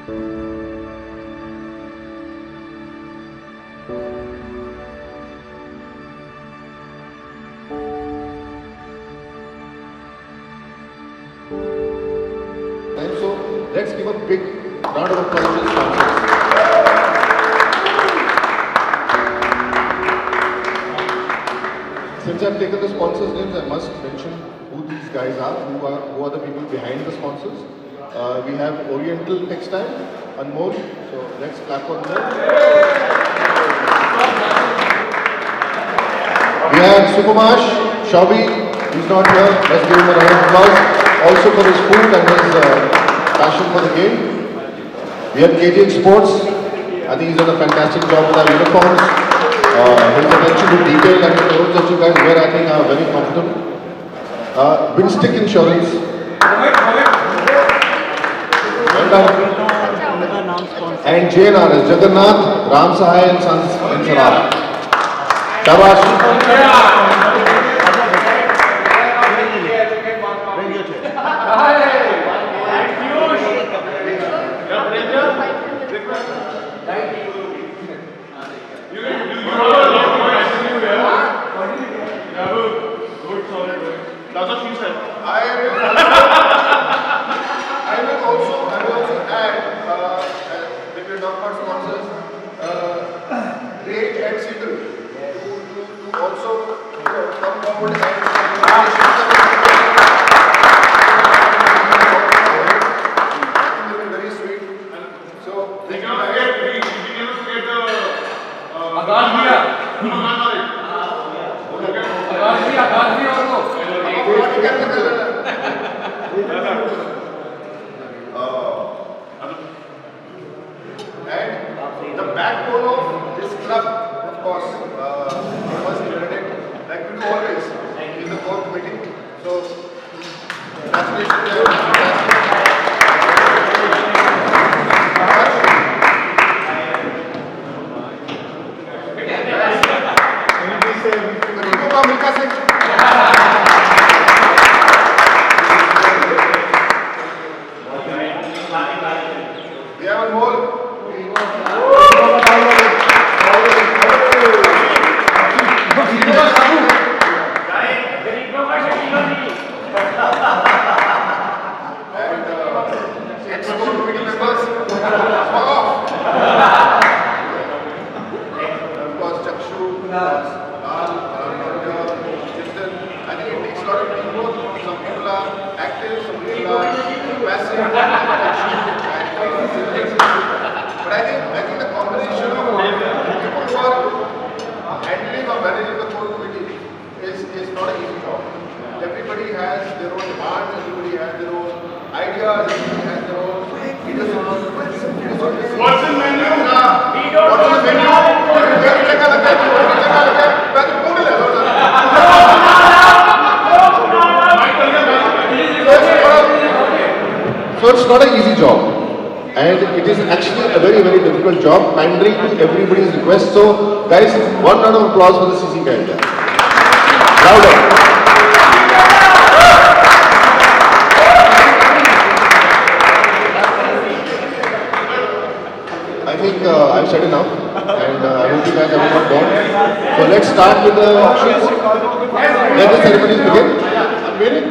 And so let's give a big round of applause to the sponsors. Since I've taken the sponsors' names, I must mention who these guys are, who are the people behind the sponsors. We have Oriental Textile, Anmol, so let's clap for Anmol. We have Sukumash, Shabi, he's not here, let's give him a round of applause. Also for his food and his passion for the game. We have KJ Sports, I think he's done a fantastic job with our uniforms. His attention to detail and the clothes that you guys wear, I think, are very comfortable. Winstick Insurance. And JNRS, Jagannath, Ram Sahai and Sons and Saraf. Shabash. That's what she said. I will also add, if we talk about sponsors, Rate and Seagull to also come forward and very sweet. So We cannot forget the Akash Bhaiya. And the backbone of this club, of course, was credit, like we do always, in the core committee. So, congratulations to everyone. We have one more. But I think the combination of people who are handling or managing the core committee is not an easy job. Everybody has their own demands, everybody has their own ideas, everybody has their own What's in menu? What's in the menu? So it's not an easy job, and it is actually a very, very difficult job, pandering to everybody's request. So guys, one round of applause for the CC guys. Louder. I think I've said enough, and I hope you guys have not gone. So let's start with the auctions. Let the ceremonies begin. Unveiling.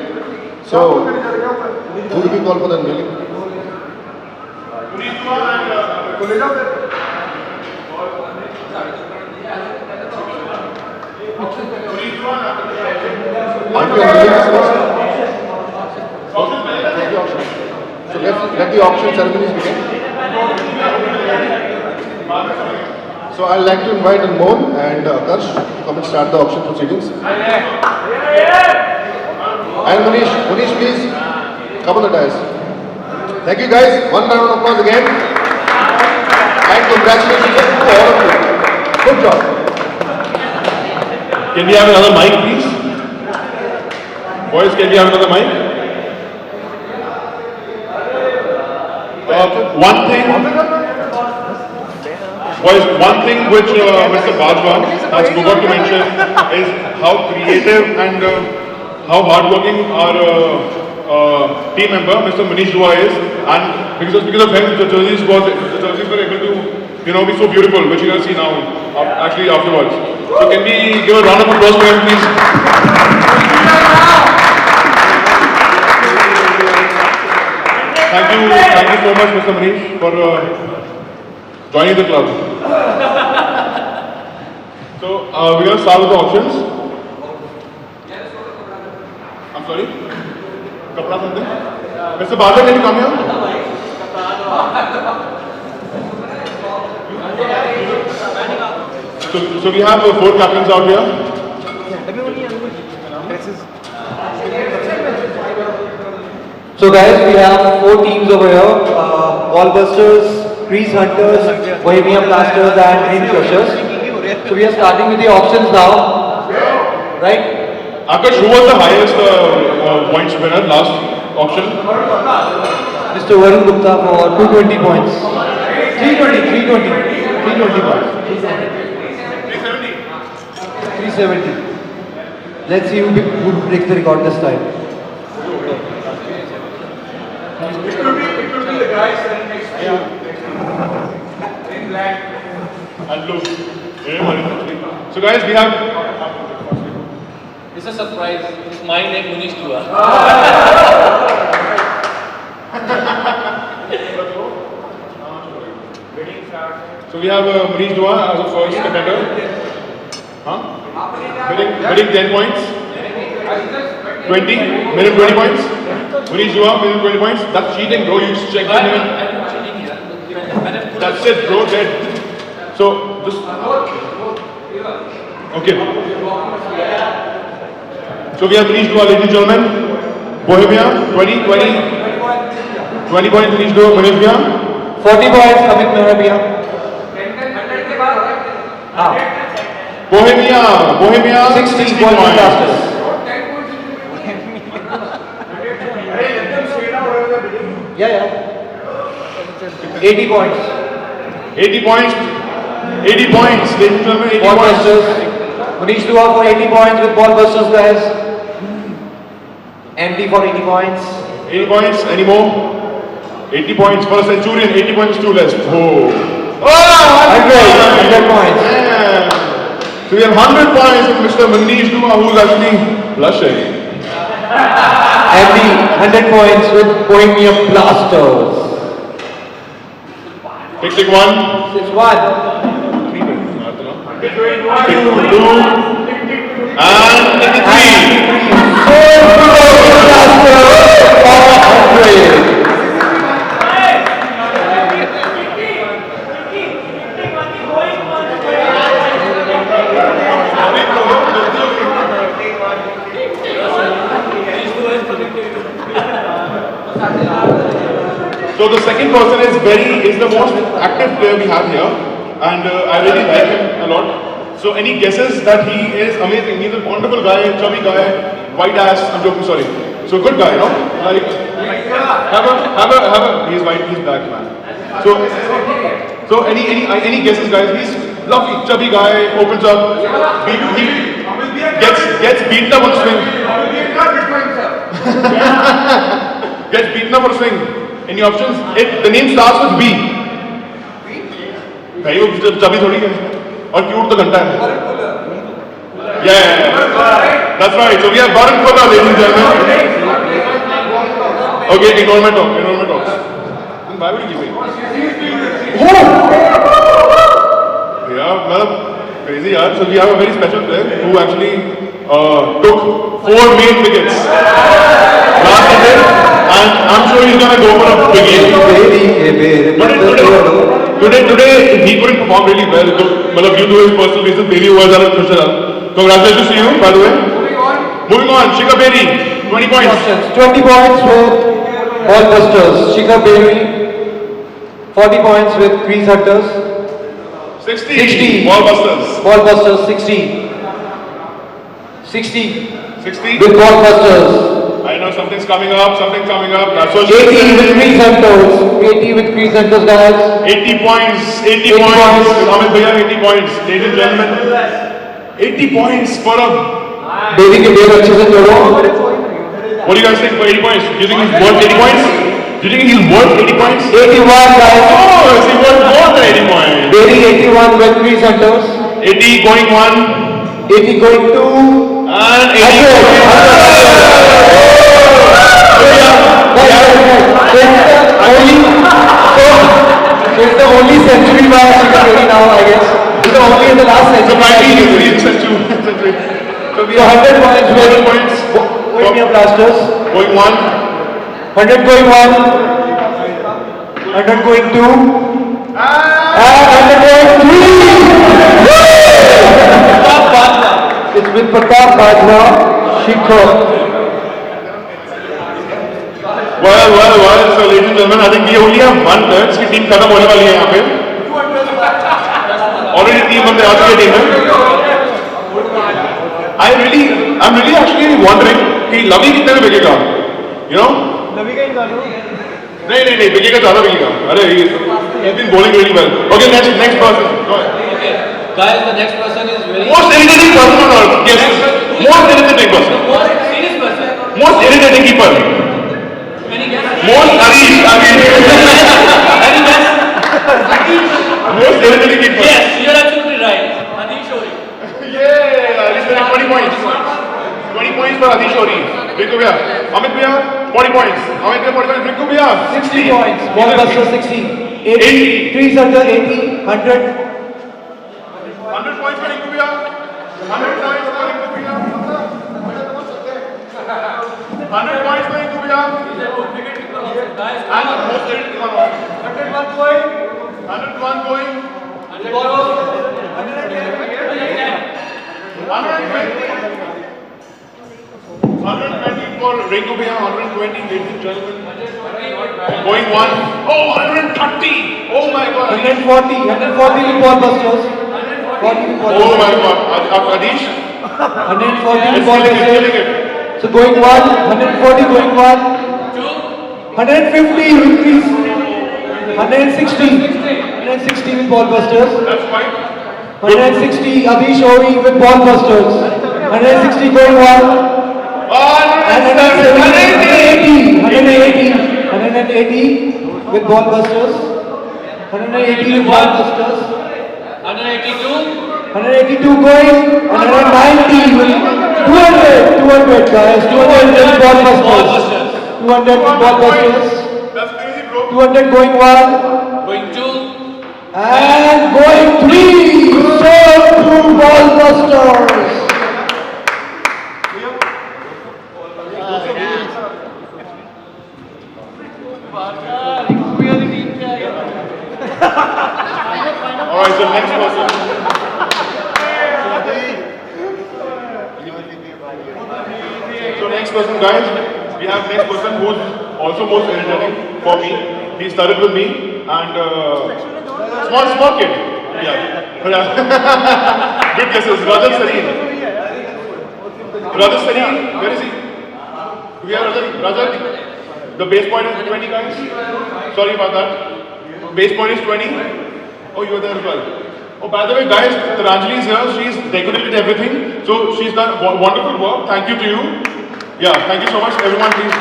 So, who do we call for the unveiling? Aren't you unveiling this first? So let the auction ceremonies begin. So I'd like to invite Anmol and Akarsh to come and start the auction proceedings. And Manish, please come on the dais. Thank you guys. One round of applause again. And congratulations to all of you. Good job. Can we have another mic, please? Boys, can we have another mic? One thing which Mr. Bajwa has forgot to mention is how creative and how hardworking our team member, Mr. Manish Dua is, and because of him, the jerseys were able to, be so beautiful, which you're going to see now, actually afterwards. So can we give a round of applause for him, please? Thank you so much, Mr. Manish, for joining the club. So we're going to start with the auctions. I'm sorry? Kapra something? Mr. Bhagat, can you come here? So we have 4 captains out here. So guys, we have 4 teams over here. Ballbusters, Crease Hunters, Bohemian Blasters and Dream Crushers. So we are starting with the auctions now. Right? Akash, who was the highest points winner last auction? Mr. Varun Gupta for 220 points. 320 points. 370. Let's see who breaks the record this time. It could be the guy standing next to you. In black. And blue. So guys, we have... It's a surprise. It's my name, Munish Dua. So we have Manish Dua as a first contender. Winning 10 points. 20, minimum 20 points. Manish Dua, minimum 20 points. That's cheating, bro. You just checked in. I'm cheating here. That's it, bro. Dead. So just okay. So we have Manish Dua, ladies and gentlemen. Bohemia, 20 points. Manish Dua, Bohemia. 40 points, Amit Mehra. Bohemia, 60 points. Blasters. Yeah. 80 points. 80 points, ladies and gentlemen, 80 points. Ballbusters. Manish Dua for 80 points with Ballbusters, guys. MD for 80 points. 80 points, any more? 80 points for a Centurion, 80 points, 2 less. Oh! 100 points. Yeah. So we have 100 points with Mr. Manish Dua, who's actually blushing. MD 100 points with Bohemian Blasters. Take 1. 6-1. 2 and 83. So the second person is the most active player we have here, and I really like him a lot. So any guesses that he is amazing? He's a wonderful guy, chubby guy, white ass. I'm joking, sorry. So good guy, no? Like have a. He's white, he's black, man. So any guesses, guys? He's lovely, chubby guy, opens up. He gets beaten up on the swing. Gets beaten up on the swing. Any options? The name starts with B. भाई वो chubby थोड़ी है और cute तो घंटा है. Yeah. That's right. So we have Varun Gupta, ladies and gentlemen. Okay, ignore my talk. Then why would you give me? Yeah, मतलब crazy यार. So we have a very special player who actually took 4 main wickets last inning, and I'm sure he's gonna go for a big game. Today he couldn't perform really well. मतलब due to his personal reasons, Bailey was out of pressure. Congratulations to you, by the way. Moving on, Shikhar Bailey, 20 points. 20 points with Ballbusters. Shikhar Bailey. 40 points with Crease Hunters. 60. Ballbusters. Ballbusters 60 with Ballbusters. I know something's coming up. That's what 80 with Crease Hunters. 80 with Crease Hunters, guys. 80 points. 80 points. Amit Bhaiya, 80 points. Ladies and gentlemen, 80 points for a... Baby के बेर अच्छे से जोड़ो. What do you guys think for 80 points? Do you think he's worth 80 points? Do you think he's worth 80 points? 81 guys. Oh, is he worth more than 80 points? Gaining 81 with Grease Hunters. 80 going 1 80 going 2. and 80 going It's the only century by Shikari now, I guess. It's the only in the last So century. 19 century. So we So have 100 points 100 with points Bohemia Blasters. going 1 100 going 1. 100 going 2. And 100 going 3. It's with Pratap Bajwa, Shikhar. well, so ladies and gentlemen, I think we only have one third. इसकी team खत्म होने वाली है यहाँ पे. Already team बंदे आ चुके team में. I'm really actually wondering कि लवी कितने में बिकेगा? You know? नहीं बिकेगा ज़्यादा बिकेगा. अरे he's been bowling really well. Okay, next person. Go ahead. Okay. Guys, the next person is very... Most irritating person on earth. Yes. Most irritating person. The most serious person. Most irritating keeper. Any guess? Most Harish. Any guess? Most irritating keeper. Yes, you're absolutely right. Adish Shori. Yeah, Harish winning 20 points. 20 points for Adish Shori. Rinku Bhaiya. Amit Bhaiya, 40 points. Amit Bhaiya, 40 points. Rinku Bhaiya, 60 points. Ballbuster 60. 80. 3 Hunter 80. 100. 100 points for Rinku Bhaiya. 100 points for Rinku Bhaiya. 100 points for Rinku Bhaiya. Guys, And most irritating one. 101 going. 101 going. 120 for Rinku Bhaiya, 120 ladies and gentlemen. Going 1. Oh, 130. Oh my god. 140 with Ballbusters. 40 with Oh Ballbusters. my god. Adish. 140 with It's killing Ballbusters. it. So going 1. 140 going 1. 150 with Grease. 160 with Ballbusters. That's fine. 160 Adish Shori with Ballbusters. 160 going 1. And 180 with Ballbusters. 180 with Ballbusters. 182. 182 going. 190 with 200 guys. 200 with Ballbusters. 200 with Ballbusters. That's crazy, bro. 200 going 1. Going 2. And going 3. So 2 Ballbusters. Alright, so next person. So next person, guys. We have next person who's also most irritating for me. He started with me and small kid. Yeah. Good guesses. Rajat Sareen. Rajat Sareen, where is he? Do we have Rajat? The base point is 20, guys. Sorry about that. Base point is 20. Oh, you were there as well. Oh, by the way, guys, Taranjali is here. She's decorated everything. So she's done wonderful work. Thank you to you. Yeah, thank you so much, everyone. Please.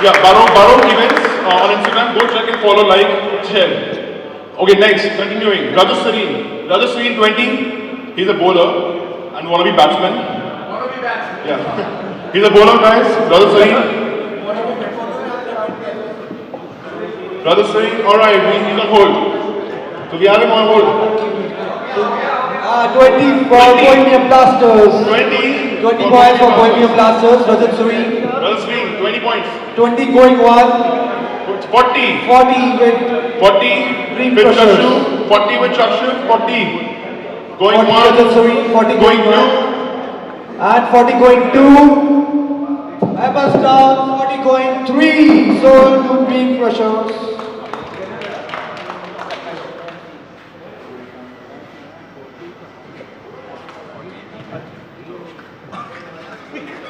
Yeah, Baro Events on Instagram. Go check and follow, like, share. Okay, next, continuing. Rajat Sareen. Rajat Sareen, 20. He's a bowler and wannabe batsman. Yeah. He's a bowler, guys. Rajat Sareen. Rajat Sareen. Alright, he's on hold. So we have him on hold. 20 for Bohemia Blasters. 20. 20 points for Bohemia Blasters. Rajat Sareen. Rajat Sareen, 20 points. 20 going 1. 40. 40 with 40 Green with Crushers. Chakshu. 40 with Chakshu. 40. 40 Going 1. Rajat Sareen. 40 Going going 2. 1. And 40 going 2. Apple Star. 40 going 3. So to Green Crushers.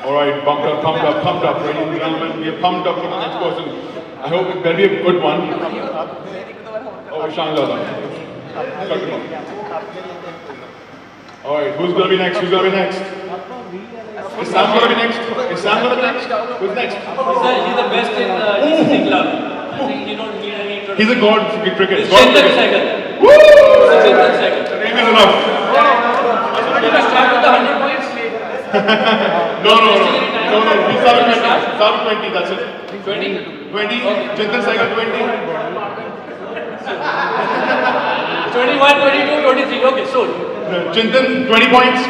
Alright, pumped up, ladies and gentlemen. We are pumped up for the next person. I hope it will be a good one. Oh, Ishan Lala. Alright, who's gonna be next? Is Sam gonna be next? Who's next? He's the best in DCC club. think you don't need any introduction. He's a god in cricket. It's God Chintan cricket. Sehgal. Woo! It's Chintan Sehgal. The name is enough. Did you start with the 100 points? No. We start with 20. Start with 20, that's it. 20? 20. Chintan Sehgal 20. 21, 22, 23. Okay, sold. Chintan 20 points.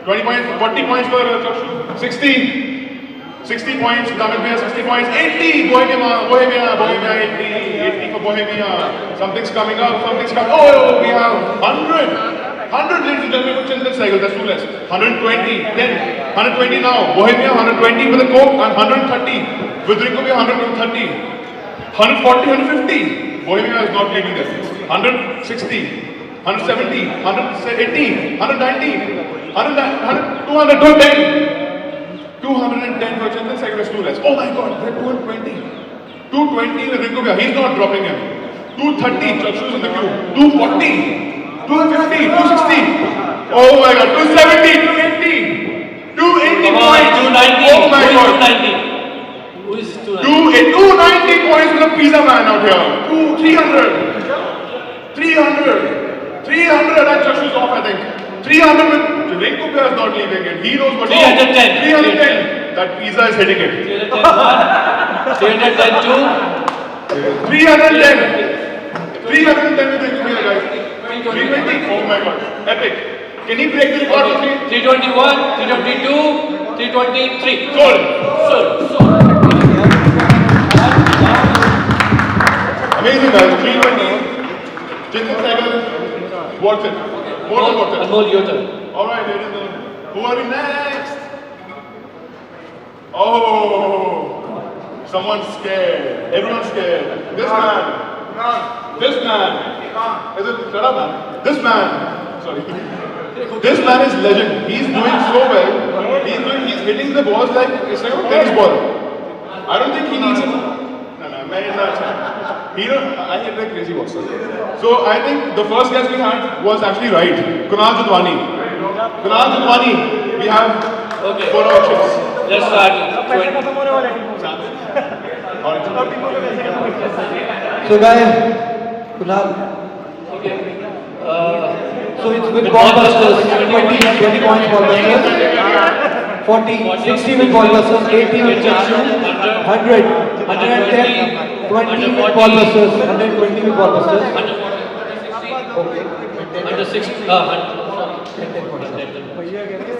20 points. 40 points for Chakshu. 60. 60 points. Damit Bhaiya 60 points. 80. Bohemia 80. 80 for Bohemia. Something's coming up. Oh, we have 100. 100, ladies and gentlemen, for Chintan Sehgal. That's too less. 120. 10. 120 now. Bohemia 120 with the Coke and 130. With Rinko we 130. 140, 150. Bohemia is not leaving this. 160. 170. 180. 190. 200. 210. 210 for Chintan Sehgal is too less. Oh my god, they're 220. 220 with Rinko Bhaiya. He's not dropping him. 230. Chakshu's in the queue. 240. 250, 260. Oh my god, 270, 280. 280 Come on, points. 290. Oh my Who is god. 290? Who is 290? 290 points for the pizza man out here. 300. 300 and Chakshu's off, I think. 300 with Rinko Bhaiya is not leaving it. He knows what 310. 310. That pizza is hitting it. 310 1, 310 2. 310. 310 with Rinko Bhaiya, guys. 320. Oh my god. Epic. Can he break the record for me? 321, 322, 323. Sold. Sold. Amazing guys. 320. Chintan Sehgal. Worth it. More than worth it. Anmol, your turn. Alright, ladies and gentlemen. Who are we next? Oh. Someone's scared. Everyone's scared. This man. This man. Is it? Shut up, man. This man. Sorry. This man is legend. He's doing so well. He's hitting the balls like it's like a tennis ball. I don't think he needs it. No, I hit like crazy balls. So I think the first guess we had was actually right. Kunal Jadwani. Kunal Jadwani. We have Okay. 4 options. Let's start. 20. So guys, Kunal. Okay. So it's with ballbusters, 20 points ballbusters, 40, 60 with ballbusters, 80 with Chakshu, 100, 110, 20 with ballbusters, 120 with ballbusters. 160.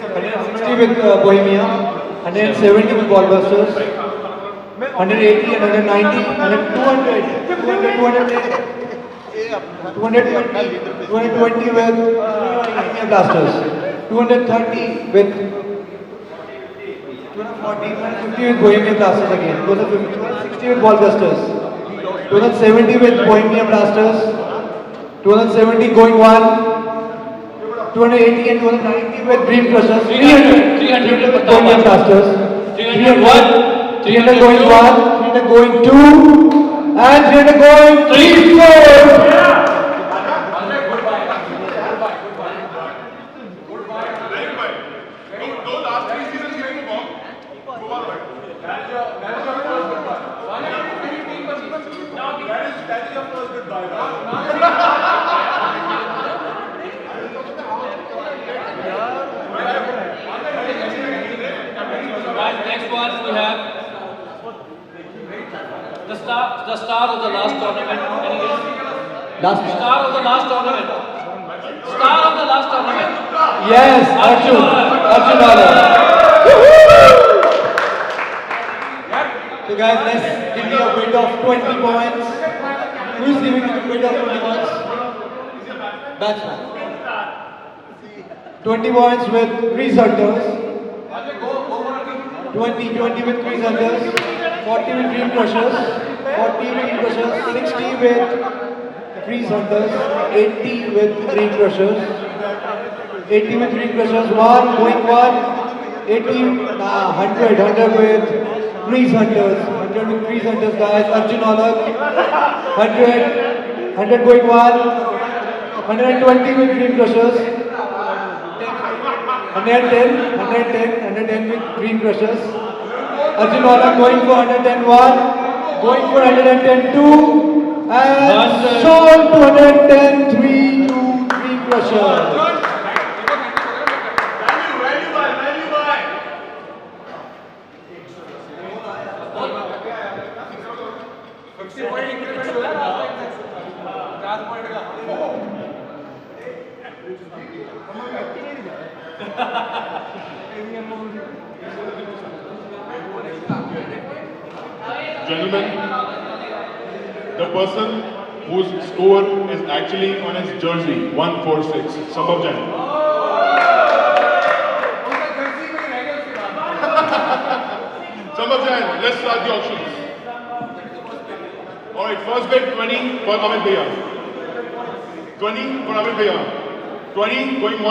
160 with Bohemia, 170 with ballbusters, 180 and 190, and 200, 210. 220 with Bohemia Blasters, 230 with 240, 250 with Bohemia Blasters again, 260 with Ballbusters, 270 with Bohemia Blasters, 270 going one, 280 and 290 with Dream Crushers, 300 with Bohemia Blasters, 300 going one, 300 going two, and 300 going three, four. Those last 3 seasons giving a bomb. That is your first goodbye. Right, next one we have the star of the last tournament. Any guess? Star of the last tournament. Star of the last tournament. Yes, Arjun Arjun. So guys, let's give me a bid of 20 points. Who is giving me the bid of 20 points? Batsman. 20 points with Grease Hunters. 20 with Grease Hunters. 40 with Dream Crushers. 40 with Dream Crushers. 60 with Grease Hunters. 80 with Dream Crushers. 80 with Dream Crushers. 1 going 1. 80, 100 with Grease Hunters. 100 with Grease Hunters, guys. Arjun Alak. 100 going 1. 120 with Dream Crushers. 110 with Dream Crushers. Arjun Alak going for 101. going for 110-2 and 100. sold to 110-3 to Dream Crushers. Value buy. Gentlemen, the person whose score is actually on his jersey, 146, Sambhav Jain. Sambhav Jain, let's start the auctions. Alright, first bid 20 for Amit Bhaiya. 20 for Amit Bhaiya. 20 going 1.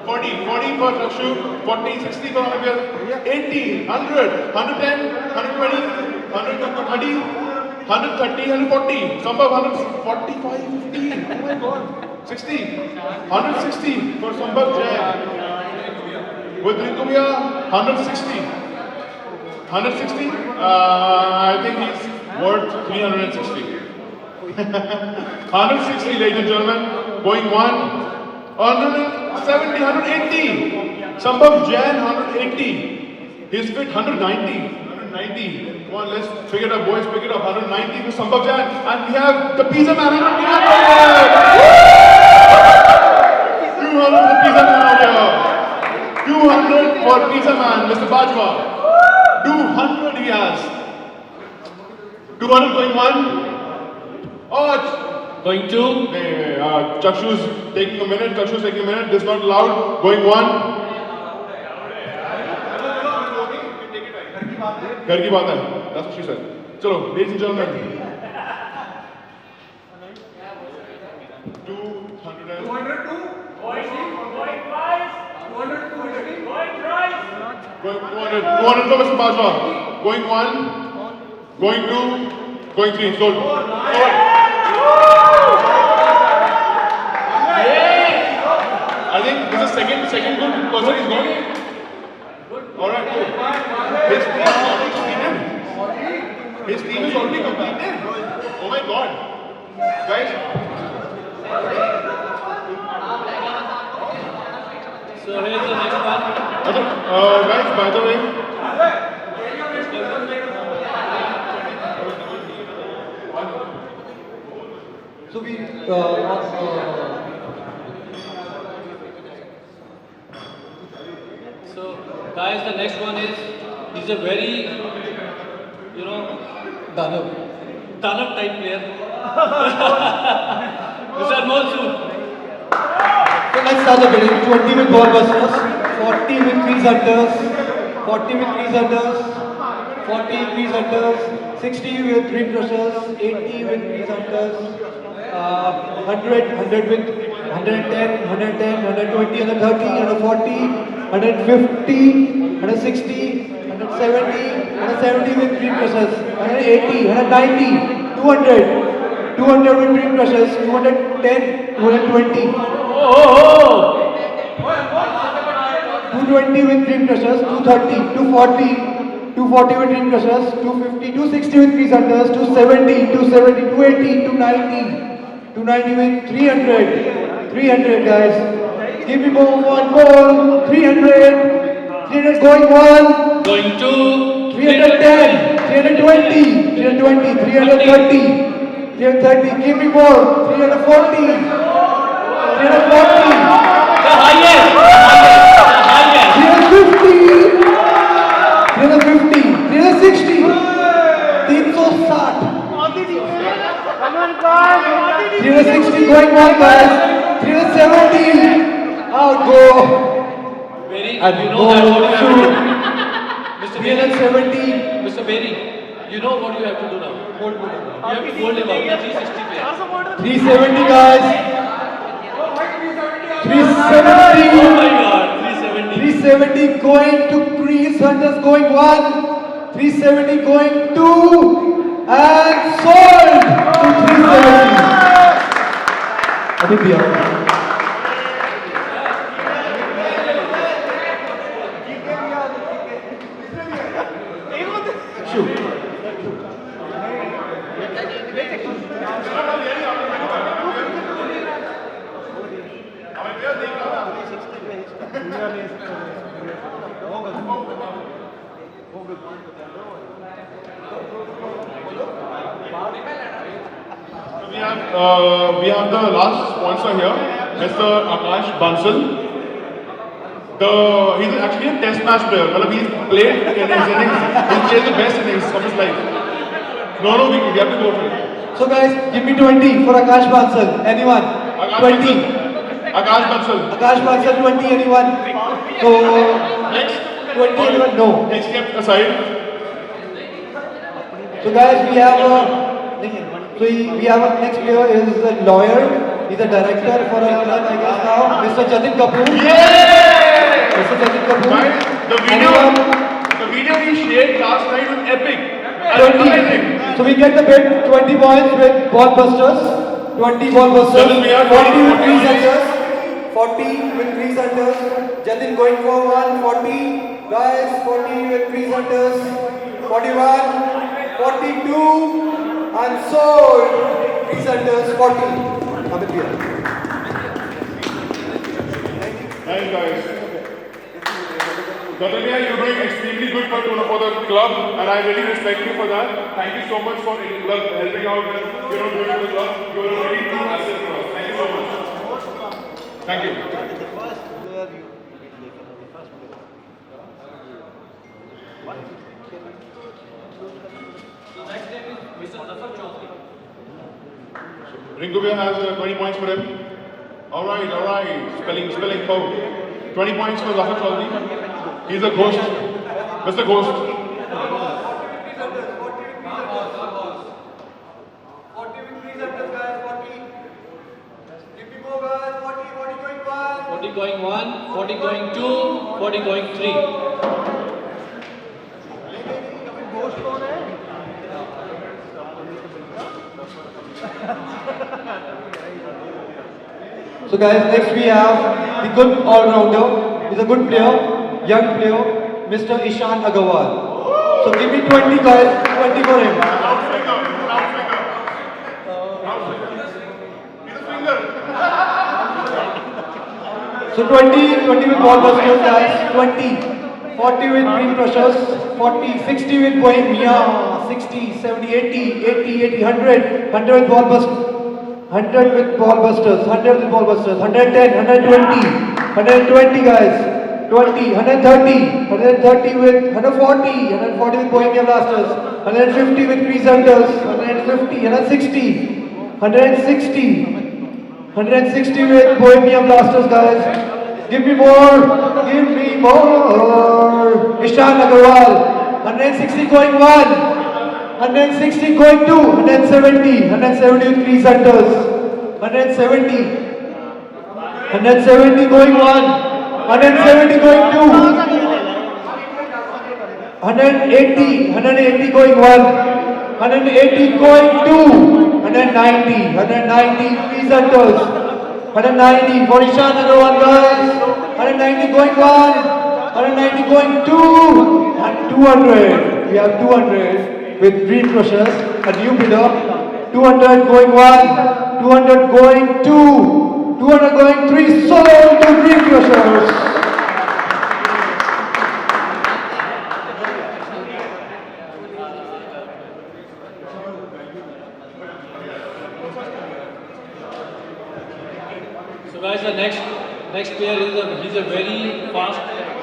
40 for Rakshu, 40, 60 for Amit Bhaiya. 80, 100, 110, 120, 130, 130, 140. Sambhav 145, 50. Oh my god. 60, 160 for Sambhav Jain. With Rinkumia, 160. 160? I think he's worth 360. 160, ladies and gentlemen. Going 1. 170, 180. Sambhav Jain, 180. He's fit 190. 190. Come on, let's pick it up, boys. Pick it up. 190 for Sambhav Jain. And we have the Pizza Man. 200 for Pizza Man out here. 200 for Pizza Man, Mr. Bajwa. 200 he has. 200 going 1. Oh, Going 2. Chakshu's taking a minute. Chakshu's taking a minute. This is not loud. Going 1. घर की बात है. That's what she said. चलो, ladies and gentlemen. 200. 200 for Mr. Bajwa. Going 1. Going 2. Going 3. Sold. I think this is second good person is gone. Alright, cool. His team is already completed. His team is already completed. Oh my god. Guys. So here's the next one. Guys, by the way. So we So guys, the next one is, he's a very, Danav. Danav type player. Mr. Anmol Sood. So let's start the bidding. 20 with ball busters, 40 with Grease Hunters, 40 with Grease Hunters, 40 with Grease Hunters, 60 with Dream Crushers, 80 with Grease Hunters, 100 with 110, 110, 120, 130, 140, 150, 160, 170, 170 with Dream Crushers, 180, 190, 200, 200 with Dream Crushers, 210, 220. 220 with Dream Crushers, 230, 240, 240 with Dream Crushers, 250, 260 with Grease Hunters, 270, 270, 280, 290, 290 with 300, 300 guys. Give me one more, 300, 300 going 1, Going 2. 310, 320, 320, 330, 330, give me more, 340, 340. The highest. 350, 350, 360, 360, 360 going one guys, 370, out go, Very, and you go know that what you have to do. to Mr. Berry, 370, Mr. Berry, you know what you have to do now. You have to hold him out, the 360 player. 370 guys, Oh 370, my god, 370. 370 going to Grease Hunters going 1, 370 going 2, and sold to 370. Abhi bhi aao. We have the last sponsor here, Mr. Akash Bansal. He's actually a test match player. He's played in his innings. He's played the best innings of his life. No, we have to go for it. So guys, give me 20 for Akash Bansal. Anyone? 20. Akash Bansal. Akash Bansal 20. Anyone? So Next. 20. Anyone? No. Next kept aside. So guys, we have a next player is a lawyer. He's a director for a club, I guess now. Mr. Jatin Kapoor. Yeah! Mr. Jatin Kapoor. Guys, the video he shared last night was epic. 20. So we get the bid 20 points with ball busters. 20 ball busters. 40 with crease hunters. 40 with crease hunters. Jatin going for 140. Guys, 40 with crease hunters. 41. 42. And sold. Crease hunters 40. Amit here. Thanks, guys. Gatamia, you're doing extremely good for the club, and I really respect you for that. Thank you so much for helping out and doing the club. You're a really true asset for us. Thank you so much. Thank you. The next name is Mr. Zafar Chaudhary. Ringubia has 20 points for him. All right. Spelling foul. 20 points for Zafar Chaudhary. He's a ghost. Mr. Ghost. 40 with crease hunters, guys. 40. Give me more, guys. 40 going 1. 40 going 1, 40 going 2, 40 going 3. So guys, next we have the good all-rounder. He's a good player, young player, Mr. Ishan Agarwal. So give me 20 guys, 20 for him. So 20 with ball busters guys, 20. 40 with green crushers, 40, 60 with Bohemia, 60, 70, 80, 100 with ball busters. 100 with ball busters, 100 with ball busters, 110, 120 guys, 20, 130 with 140 with Bohemia Blasters, 150 with Crease Hunters, 150, 160 with Bohemia Blasters guys. Give me more. Ishan Agarwal, 160 going 1. 160 going 2, 170 with Crease Hunters, 170 going 1, 170 going 2, 180 going 1, 180 going 2, 190 Crease Hunters, 190 for Ishan Agarwal guys, 190 going 1, 190 going 2, and 200, we have 200. With green crushers, a new bidder, 200 going 1, 200 going 2, 200 going 3, sold to green crushers. So guys, the next player is he's a very fast,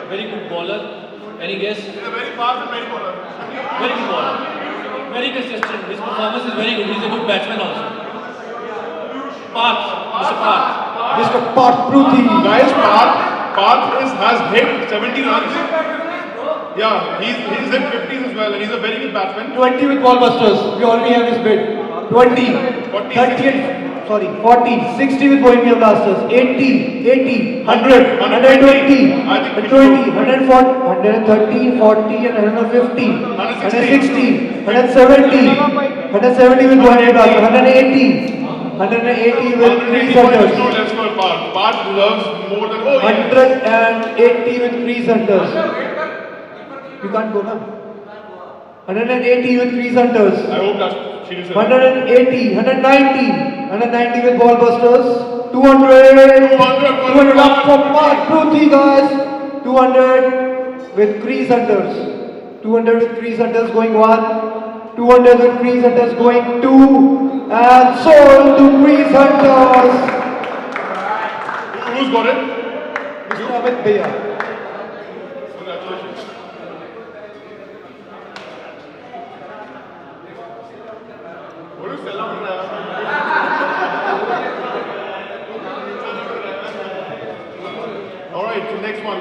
very good bowler. Any guess? He's a very fast and very bowler. Very good bowler. Very consistent. His performance is very good. He's a good batsman also. Mr. Parth. Mr. Parth Pruthi. Guys, Parth has hit 70 runs. Yeah, he's hit 50s as well, and he's a very good batsman. 20 with ball busters. We already have his bid. 20, 40, 60 with Bohemia Blasters, 80, 100, 120, 120, 130, 40, and 150, 160, 170 with Bohemia Blasters, 180 with Crease Hunters, Let's go Parth. Parth deserves more than 180 with Crease Hunters. You can't go now. 180 with Crease Hunters. I hope that's she deserves. 180, 190 with ball busters, 200 up for Parth Pruthi guys. 200 with crease hunters. 200 with crease hunters going 1. 200 with crease hunters going 2. And sold to crease hunters. Who's got it? Mr. Amit Bhaiya. Congratulations. What do you sell out? All right, so next one.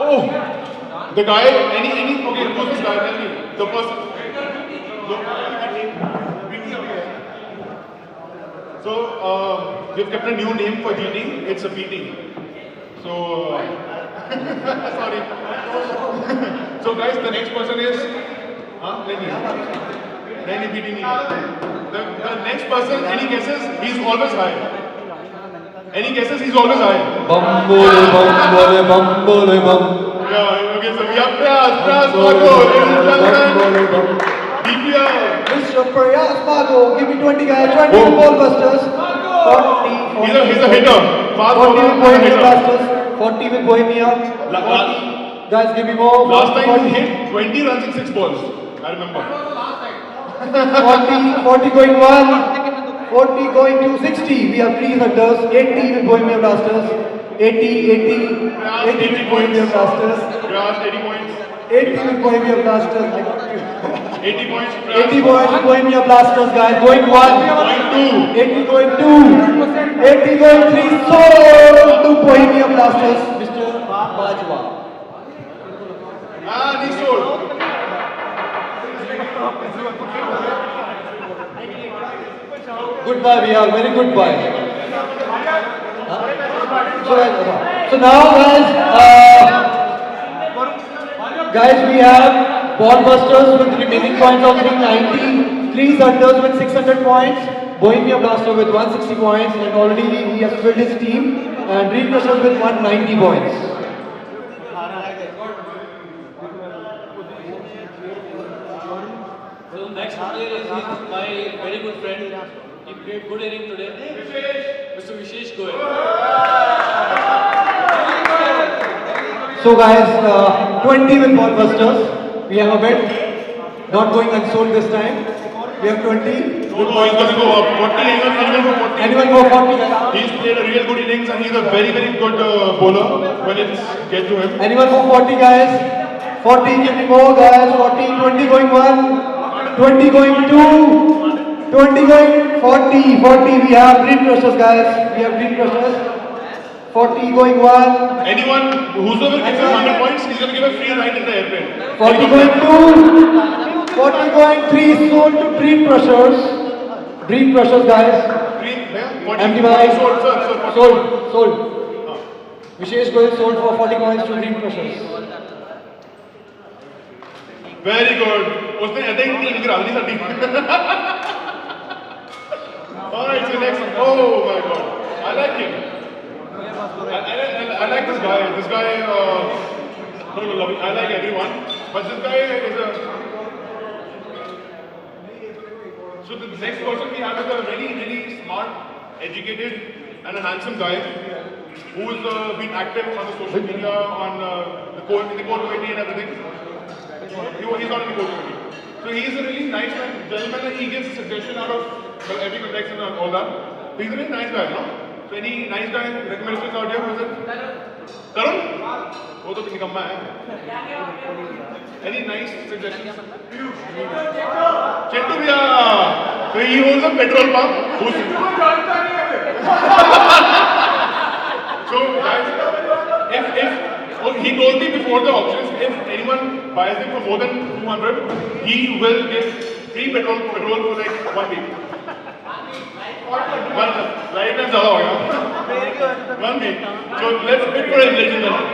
Oh, the guy. Any. Okay, who's this guy? Tell me. The person. So we've kept a new name for GT. It's a PT. So sorry. So guys, the next person is. Naini PT. The next person. Any guesses? He's always high. Any guesses? He's always high. Bambole, bambole, bambole, bam. Yeah, okay, so we have Prayas Margo, ladies and gentlemen. DPR. Mr. Prayas Margo, give me 20 guys, 20 with ball busters. 40, He's a hitter. Fast 40 with bowler, Bohemia hitter. Blasters, 40 with Bohemia. 40. Guys, give me more. Last time 40, he hit 20 runs in 6 balls. I remember. 40 going 1, 40 going to 60. We have 3 hunters, 80 with Bohemia Blasters. 80 with Bohemia Blasters. Prayas, 80 points. 80 with Bohemia Blasters. 80 points. 80 points with Bohemia Blasters, guys. Going 1. Point 2. 80 going 2. 80 going 3. Sold to Bohemia Blasters. Mr. Bajwa. And he sold. Goodbye, we are very goodbye. So now, guys, we have ball busters with remaining points of 390, Crease hunters with 600 points, Bohemia Blaster with 160 points, and already he has filled his team, and Dream Crushers with 190 points. So next player is my very good friend. He played good inning today. Mr. Vishesh Goyal. So guys, 20 with ball busters. We have a bet, not going unsold this time. We have 20. No, he's going to go up. 40, anyone go 40. Anyone go 40? He's played a real good innings and he's a very, very good bowler when it's get to him. Anyone go 40 guys? 40, give me more guys. 40, 20 going 1, 20 going 2, 20 going 40, 40. We have Dream Crushers guys. We have Dream Crushers. 40 going 1. Anyone, whosoever gets 100 points, he's going to give a free ride in the airplane. 40 going 2. 40 going 3. Sold to Dream Crushers. Dream Crushers guys. Empty bag. Sold, sir. Sold. Vishesh Goyal sold for 40 coins to Dream Crushers. Very good. उसने ऐसे ही team गिरा दी साडी. Alright, so next. Oh my God, I like him. I like this guy. This guy. No, love it. I like everyone, but this guy is a. So the next person we have is a really, really smart, educated, and a handsome guy who's been active on the social media, on the core committee and everything. He's not in the core committee. So he's a really nice gentleman and he gives a suggestion out of every context and all that. So he's a really nice guy, no? So any nice guy recommendations out here? Who is it? Tarun? वो तो निकम्मा है. Any nice suggestions? Chettu bhaiya. So he owns a petrol pump. So guys, if he told me before the auctions, if anyone buys it for more than 200, he will give free petrol for like 1 week. Right time ज़्यादा हो गया. 1 week. So let's bid for him, ladies and gentlemen.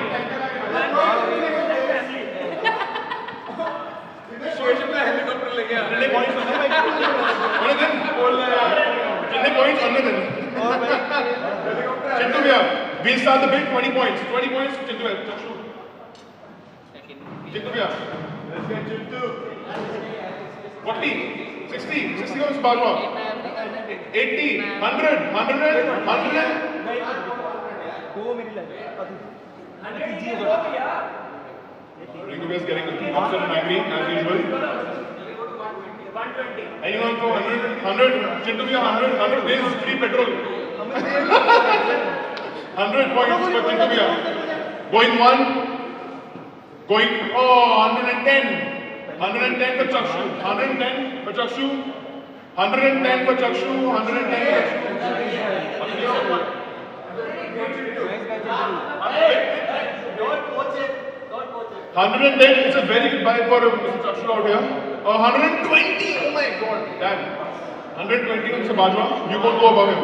Helicopter लेके आ कितने points होने दिन? कितने points होने दिन? Chintu bhaiya, we'll start the bid 20 points. 20 points, Chintu bhaiya. Chintu bhaiya. Let's get Chintu. 40, 60, 60 comes Bajwa. 80, 100, 100, 100. Ringu is getting upset and angry as usual. Anyone for 100? 100? Chintu bhaiya 100? 100 days free petrol. 100 points for Chintu bhaiya. Going one. Going, 110. 110 for Chakshu. 110 for Chakshu. 110 for Chakshu. 110 for Chakshu. 110, it's a very good buy for Mr. Chakshu out here. 120, oh my god, damn. 120, Mr. Bajwa, you can't go above him.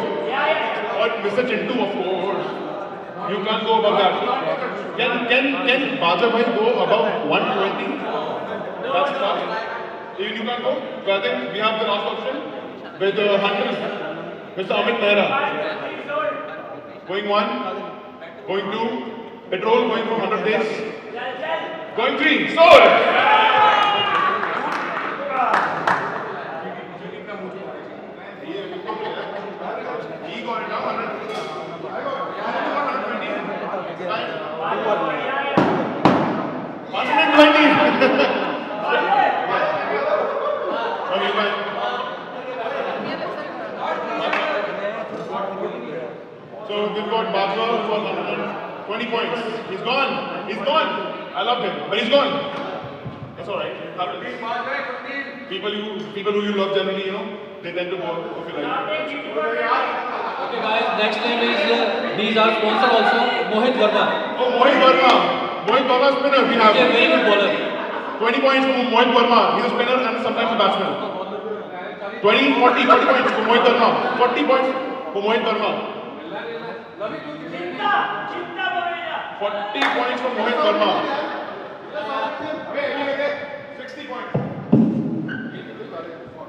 Or Mr. Chintu, of course. You can't go above that. Can Bajwa bhai go above 120? That's tough. Even you can't go? So I think we have the last option with Hunters, Mr. Amit Mehra. Going one, going two, petrol going for 100 days. Going three, sold! He got it now, 100. I got 120. 120! Okay, fine. So we've got Bajwa for 120 points. He's gone. He's gone. I loved him, but he's gone. It's alright. People who you love generally, you know, they tend to go off your life. Okay guys, next name is, he is our sponsor also, Mohit Verma. Oh, Mohit Verma. Mohit Verma spinner we have. He is a very good bowler. 20 points for Mohit Verma. He's a spinner and sometimes a batsman. 40 points for Mohit Verma. 40 points for Mohit Verma. 40 points for Mohit Verma. 60 points.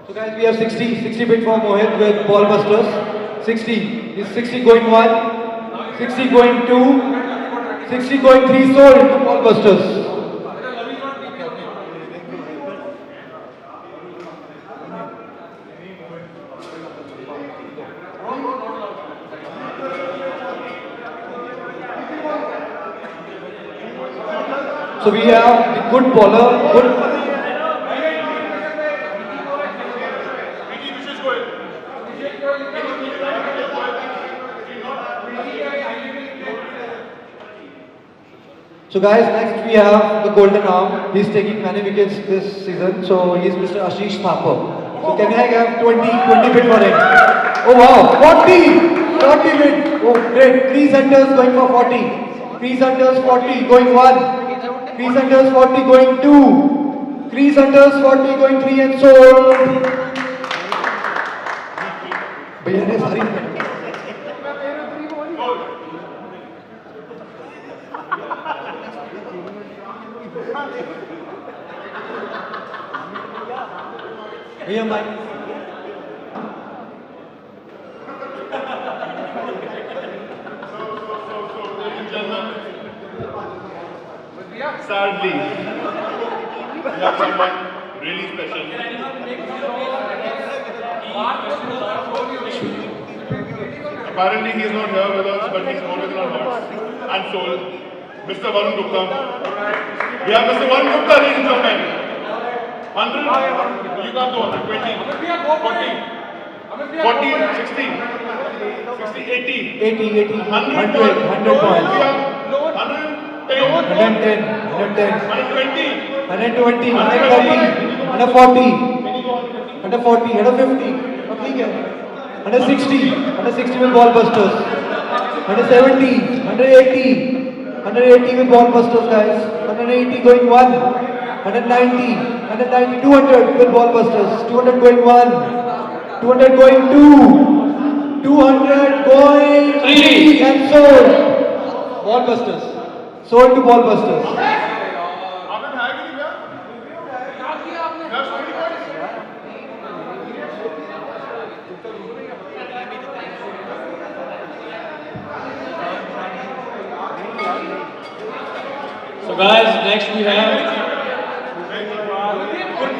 So guys, we have 60 bid for Mohit with ball busters. 60. Is 60 going 1, 60 going 2, 60 going 3, sold to ball busters. So we have the good bowler, good. So guys, next we have the golden arm. He's taking many wickets this season. So he's Mr. Ashish Thapar. So can I have 20 bid for him? Oh wow, 40 bid. Oh great, 3 centers going for 40. 3 centers 40 going 1. 3 centers 40 going 2. 3 centers 40 going 3 and sold. भैया ने सारी भैया mic Sadly, we have someone really special. Apparently he is not here with us, but he's always in our hearts and soul. Mr. Varun Gupta. We have Mr. Varun Gupta, ladies and gentlemen. 100, you can't go 120, 40, 60, 80, 100 points. 110, 110, 120, 120, 140, 140, 150, 160 with ball busters, 170, 180 with ball busters guys, 180 going 1, 190, 200 with ball busters, 200 going 1, 200 going 2, 200 going 3 and sold. Ball busters. Sold to ball busters. So guys, next we have,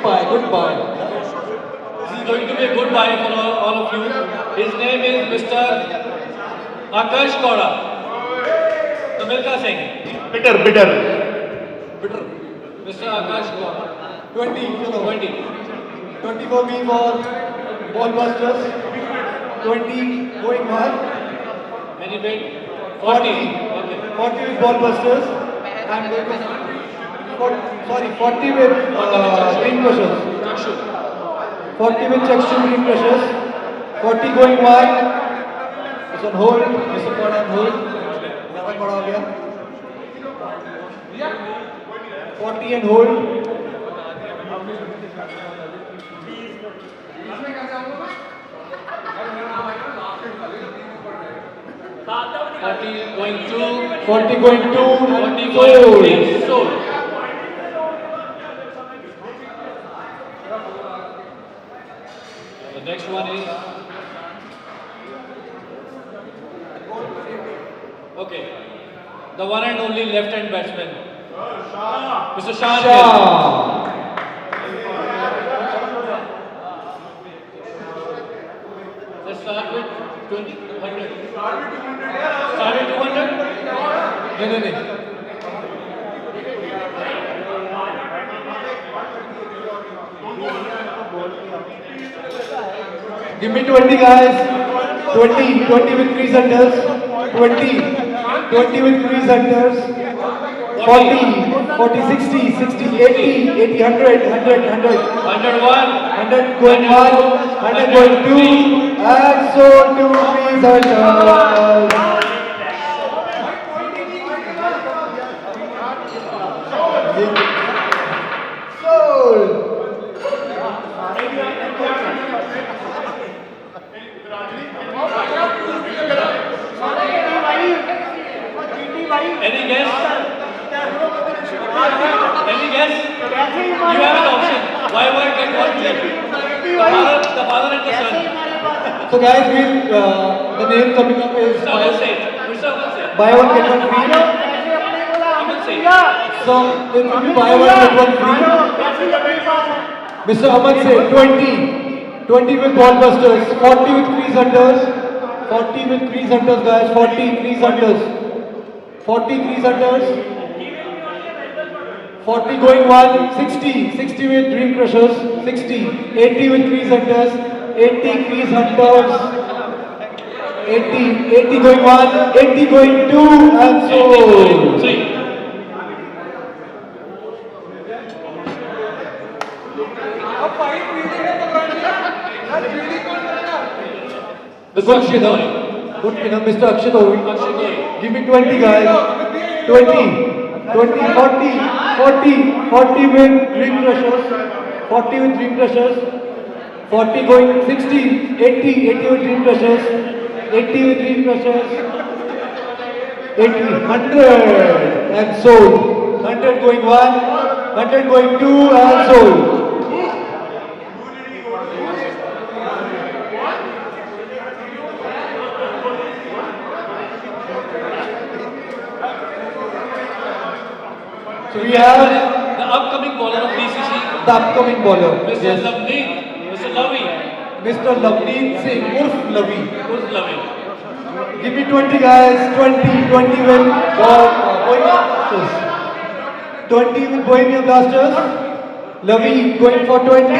Goodbye. this is going to be a good buy for all of you. His name is Mr. Akash Kaura. Tamilka Singh. Bitter, bitter. Mr. Akash Kumar. 20, chalo. 20. 20 for me for ball busters. 20 going one. Any bid? 40. Okay. 40 with ball busters. I'm going to 40 with dream crushers. Chakshu. 40 with Chakshu dream crushers. 40 going one. It's on hold. Mr. Pod on hold. ज़्यादा बड़ा हो गया. 40 and hold. Going two. 40 going two. 40 sold. going three. Sold. The next one is. Okay. The one and only left-hand batsman. Mr. Shan. Shah. Let's start with 20, 100. Start with 200. नहीं. Give me 20 guys. 20 with crease hunters. 20 with crease hunters. 40, 60, 80, 100, 100. 101. 100 going one, 100 going two, and so two crease hunters. Sold. Any guess? Any guess? You have an option. Why get one clip? The father and the son. So guys, the name coming up is Mr. Aman Seth. Mr. Aman Seth. buy one get one free. Aman Seth. So it will be buy one get one free. Mr. Aman said 20 with ball busters, 40 with crease hunters, 40 with crease hunters guys, 40 crease hunters, 40 crease hunters, 40 going one, 60 with dream crushers, 60, 80 with crease hunters, 80 crease hunters, 80 going one, 80 going two, and so. Three. The good spinner, Mr. Akshat Ovi. Give me 20 guys. 20, 40 with dream crushers. 40 with dream crushers. 40 going 60, 80 with dream crushers. 80 with dream crushers. 80, 100 and sold. 100 going one, 100 going two and sold. So we have The upcoming bowler of BCC. the upcoming bowler. Mr. Yes. Lavneet. Mr. Lavi. Mr. Lavneet Singh, Urf Lavi. Who's Lavi? Give me 20 guys, 20 with Bohemian Blasters. 20 with Bohemian Blasters. Lavi going for 20.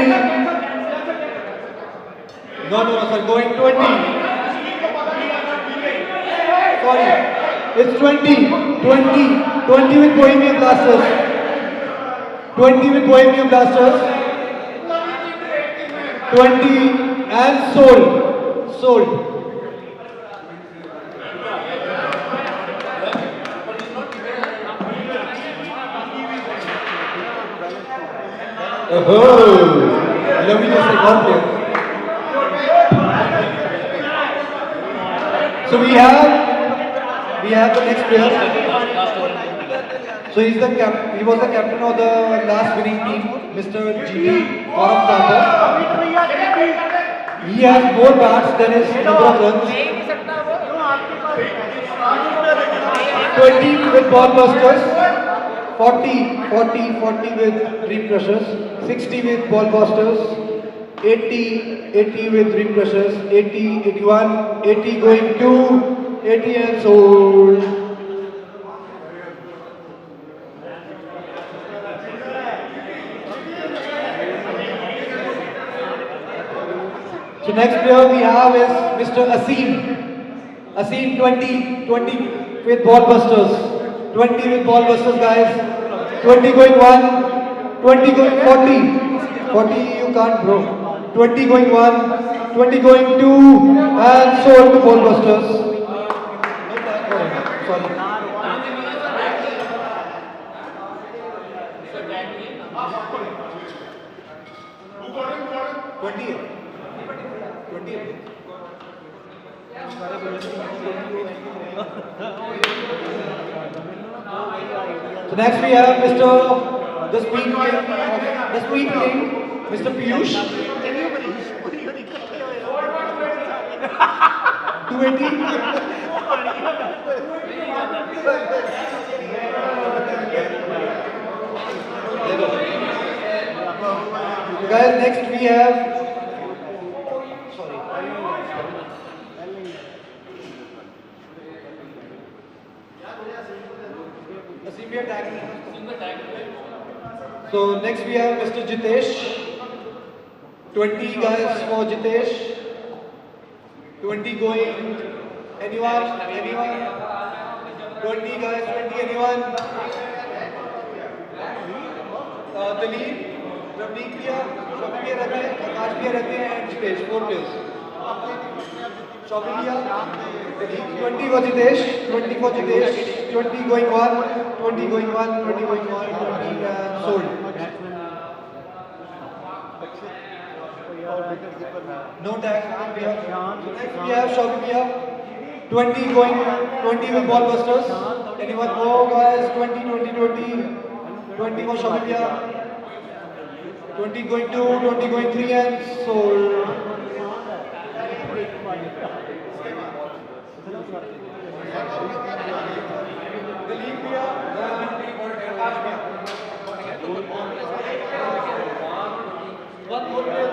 No, sir, going 20. Sorry, it's 20 with Bohemian Blasters. 20 with Bohemian Blasters. 20 and sold. Let me just take one player. So we have the next player. So he was the captain of the last winning team, Mr. GT Gaurav Tata. He has more bats than his number of runs. 20 with ball busters, 40 with dream crushers, 60 with ball busters, 80 with dream crushers, 80, 81, 80 going 2, 80 and sold. So next player we have is Mr. Asim. Asim 20 with ball busters. 20 with ball busters, guys. 20 going 1, 20 going 40. 40 you can't bro. 20 going 1, 20 going 2, and sold to ball busters. Sorry. Who got him? 20. 20. So next we have Mr. The Speed King, Mr. Piyush. 280. So guys, next we have. So next we have Mr. Jitesh. 20 guys for Jitesh. 20 going. Anyone? 20 guys, 20 anyone? Talib, Ravneek Pia, Shobi Pia रहते हैं, Akash Pia रहते हैं, and Jitesh, 4 players. Shobi Pia, 20 for Jitesh, 20 for Jitesh, 20 going 1, 20 going 1, 20 going 1, 20 and sold. No tag. Next we have Shobi Pia, 20 going, 20 with ball busters. Anyone more guys? 20, 20, 20. 20 for Shobi Pia. 20 going 2, 20 going 3 and sold. Dalip Pia and Akash Pia. One more player.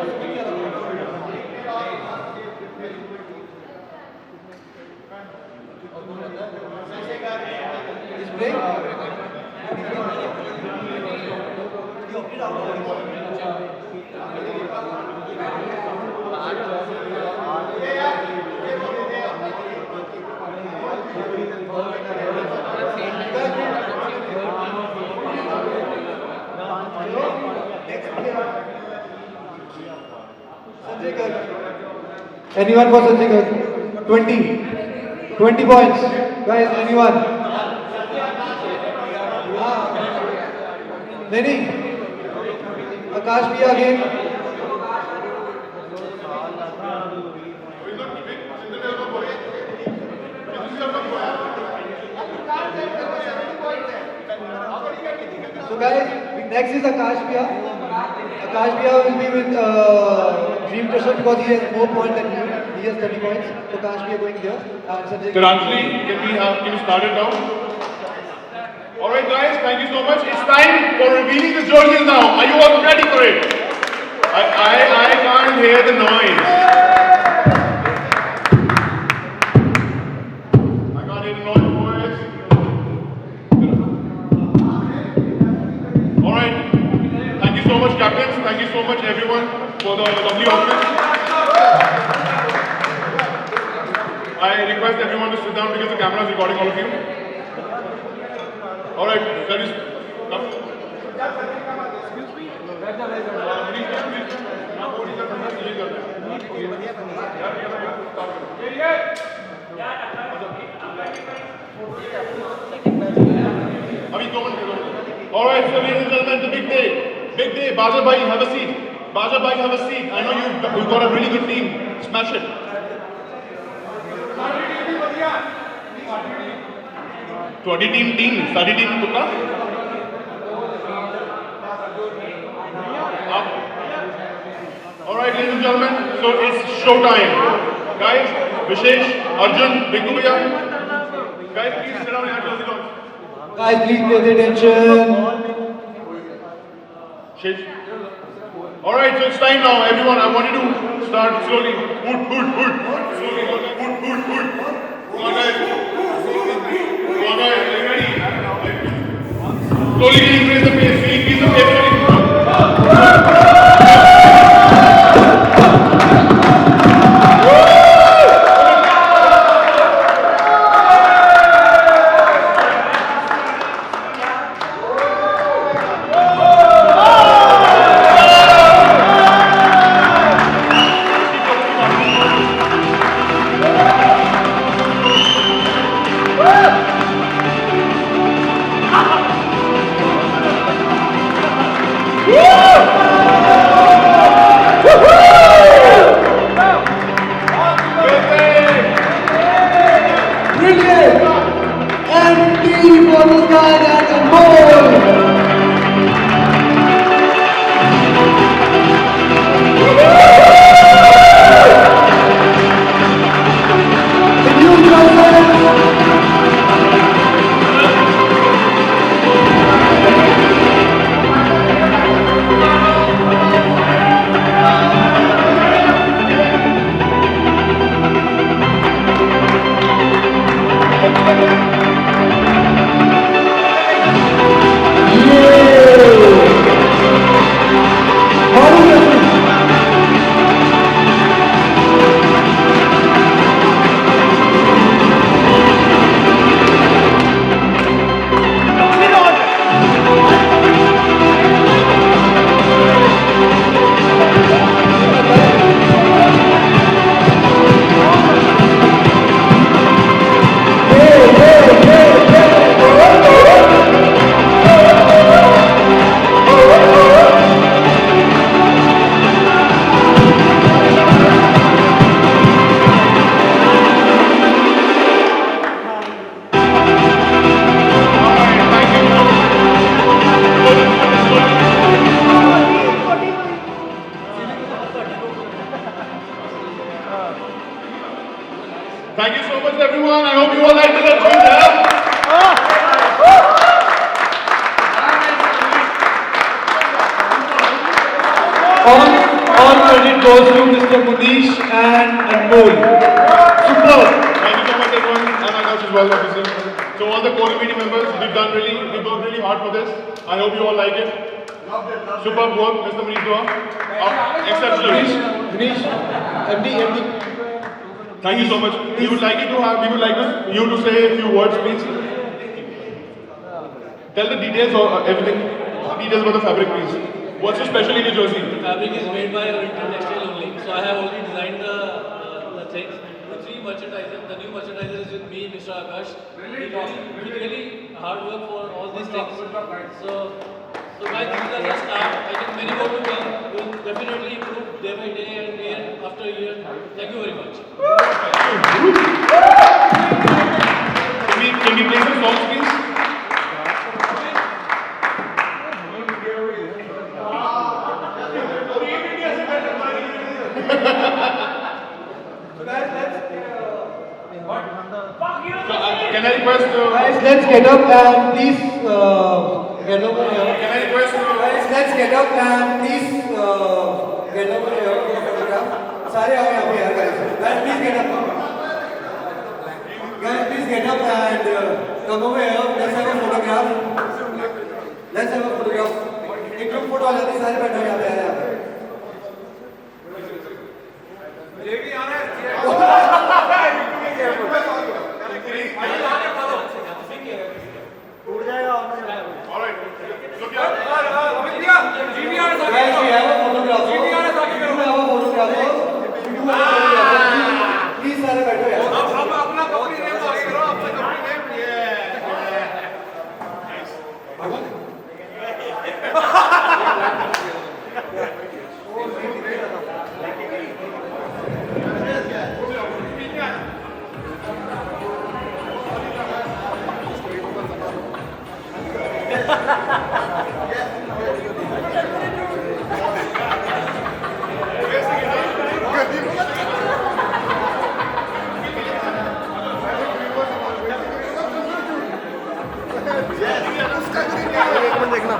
Is break? Anyone for Sanjay Garg? 20. 20 points. Guys, anyone? Nani? Akash Pia again. So guys, next is Akash Pia. Akash Pia will be with Dream Crusher because he has more points than you. He has 30 points. So Akash Pia going there. Taranjali, can you start it now? Alright guys, thank you so much. It's time for revealing the jerseys now. Are you all ready for it? I can't hear the noise. I can't hear the noise, boys. Alright. Thank you so much, captains. Thank you so much, everyone, for the lovely office. I request everyone to sit down because the camera is recording all of you. Alright, that is. Alright, so ladies and gentlemen, the big day. Big day. Baja Bhai, have a seat. Baja Bhai, have a seat. I know you've got a really good team. Smash it. Twenty team, study team, Tukka. Alright, ladies and gentlemen, so it's showtime. Guys, Vishesh, Arjun, Biggu Bhaiya. Guys, please sit down and have jersey on. Guys, please pay attention. Shish. Alright, so it's time now, everyone. I want you to start slowly. Hood. Slowly, hood. Come on, guys. Come on, guys. Are you ready? Slowly increase the pace. Increase the pace. Thank you so much, everyone. I hope you all liked it. All credit goes to Mr. Munish and Anmol. Superb. Thank you so much, everyone. And Akash as well, obviously. So all the core committee members, we worked really hard for this. I hope you all like it. Superb work, Mr. Manish Dua. Exceptional. Munish, MD. Thank you so much. We would like you to say a few words, please. Tell the details or everything. Details about the fabric, please. What's so special in your jersey? The fabric is made by our Indian textile only. So I have already designed the things with 3 merchandisers. The new merchandiser is with me, Mr. Akash. He really hard work for all these things. So guys, these are the start. I think many more will come. We will definitely improve day by day and year after year. Thank you very much. Can we play some songs, please? Can I request? Guys, let's get up and please get over here. Can I request? Guys, let's get up and please get over here for the photograph. Sare aao yahan pe yaar, guys. Guys, please get up. Guys, please get up and come over here. Let's have a photograph. Let's have a photograph. एक group photo आ जाती है, सारे बैठो यहाँ पे यहाँ पे. JB आ रहा है. Alright. Look here. Guys, we have a photographer. You have a photographer. Please सारे बैठो यार. अपना कंपनी नेम आगे करो. अपना कंपनी नेम. देखना